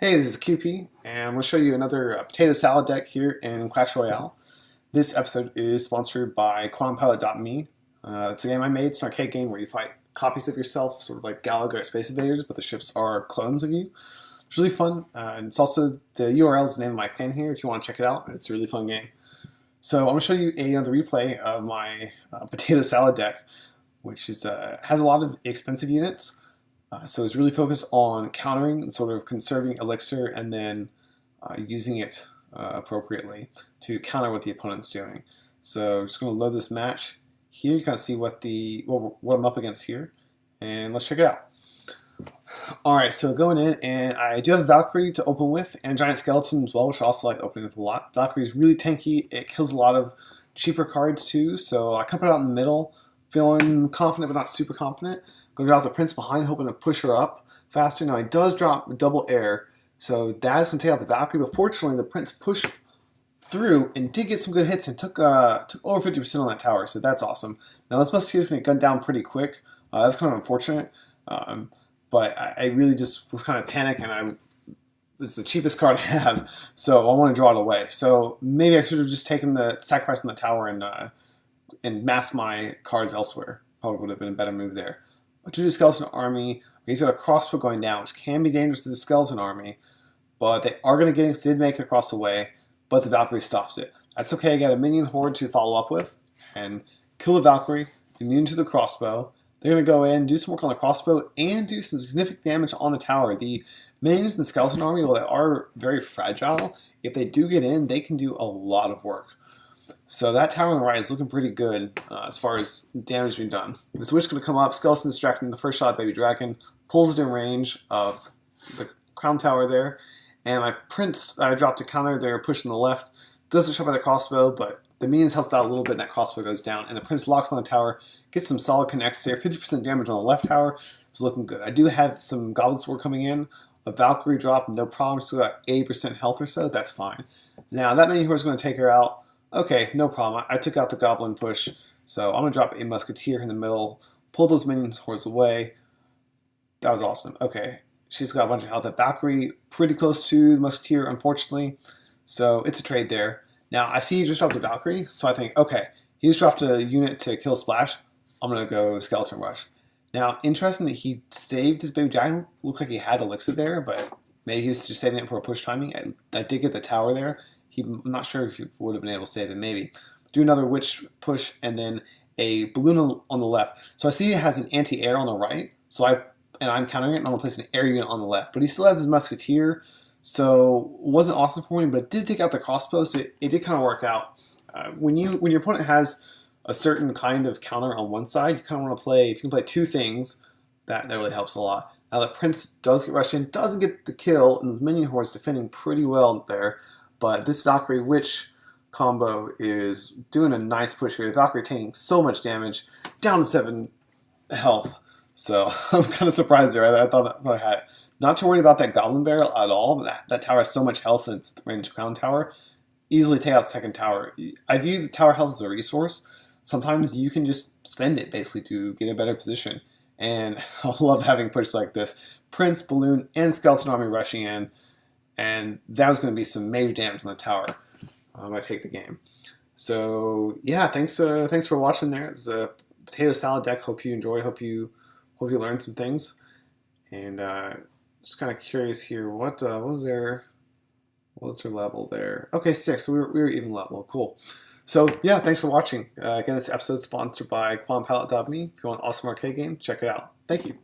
Hey, this is QP, and I'm going to show you another potato salad deck here in Clash Royale. This episode is sponsored by QuantumPilot.me. It's a game I made. It's an arcade game where you fight copies of yourself, sort of like Galaga or Space Invaders, but the ships are clones of you. It's really fun. And it's also, the URL is the name of my clan here if you want to check it out. It's a really fun game. So I'm going to show you another replay of my potato salad deck, which is has a lot of expensive units. So it's really focused on countering and sort of conserving elixir and then using it appropriately to counter what the opponent's doing. So I'm just going to load this match here. You kind of see what I'm up against here, and let's check it out. All right, so going in, and I do have Valkyrie to open with, and Giant Skeleton as well, which I also like opening with a lot. Valkyrie is really tanky. It kills a lot of cheaper cards too, so I put it out in the middle, feeling confident but not super confident. Go drop the Prince behind, hoping to push her up faster. Now he does drop double air, so that is going to take out the Valkyrie, but fortunately the Prince pushed through and did get some good hits and took over 50% on that tower, so that's awesome. Now this Musketeer is going to gun down pretty quick. That's kind of unfortunate, but I really just was kind of panicked, and it's the cheapest card I have, so I want to draw it away. So maybe I should have just taken the sacrifice on the tower and masked my cards elsewhere. Probably would have been a better move there. But to do Skeleton Army, he's got a crossbow going down, which can be dangerous to the Skeleton Army, but they are going to get it, did make it across the way, but the Valkyrie stops it. That's okay, I got a minion horde to follow up with, and kill the Valkyrie, immune to the crossbow. They're going to go in, do some work on the crossbow, and do some significant damage on the tower. The minions in the Skeleton Army, while they are very fragile, if they do get in, they can do a lot of work. So that tower on the right is looking pretty good as far as damage being done. This Witch is going to come up, Skeleton distracting the first shot, Baby Dragon, pulls it in range of the Crown Tower there, and my Prince, I dropped a counter there, pushing the left, doesn't show by the crossbow, but the minions helped out a little bit, and that crossbow goes down, and the Prince locks on the tower, gets some solid connects there, 50% damage on the left tower, it's looking good. I do have some Goblin Sword coming in, a Valkyrie drop, no problem, still got 80% health or so, that's fine. Now that minion horde is going to take her out. Okay, no problem. I took out the Goblin push, so I'm going to drop a Musketeer in the middle, pull those minions hordes away. That was awesome. Okay, she's got a bunch of health. That Valkyrie pretty close to the Musketeer, unfortunately, so it's a trade there. Now, I see he just dropped a Valkyrie, so I think, okay, he just dropped a unit to kill Splash. I'm going to go Skeleton Rush. Now, interesting that he saved his Baby Dragon. Looked like he had Elixir there, but maybe he was just saving it for a push timing. I did get the tower there. I'm not sure if he would have been able to save it, maybe. Do another Witch push, and then a Balloon on the left. So I see it has an anti-air on the right, I'm countering it, and I'm going to place an air unit on the left. But he still has his Musketeer, so it wasn't awesome for me, but it did take out the crossbow, so it did kind of work out. When your opponent has a certain kind of counter on one side, you kind of want to play, if you can play two things, that really helps a lot. Now the Prince does get rushed in, doesn't get the kill, and the minion horde is defending pretty well there. But this Valkyrie Witch combo is doing a nice push here. The Valkyrie taking so much damage, down to 7 health. So I'm kind of surprised there. I thought I had it. Not to worry about that Goblin Barrel at all. That tower has so much health in its range Crown Tower. Easily take out the second tower. I view the tower health as a resource. Sometimes you can just spend it basically to get a better position. And I love having pushes like this. Prince, Balloon, and Skeleton Army rushing in. And that was going to be some major damage on the tower when I take the game. So yeah, thanks for watching. There, it's a potato salad deck. Hope you enjoy. Hope you learned some things. And just kind of curious here. What was their level there? Okay, 6. So we were even level. Cool. So yeah, thanks for watching. Again, this episode is sponsored by QuantumPilot.me. If you want an awesome arcade game, check it out. Thank you.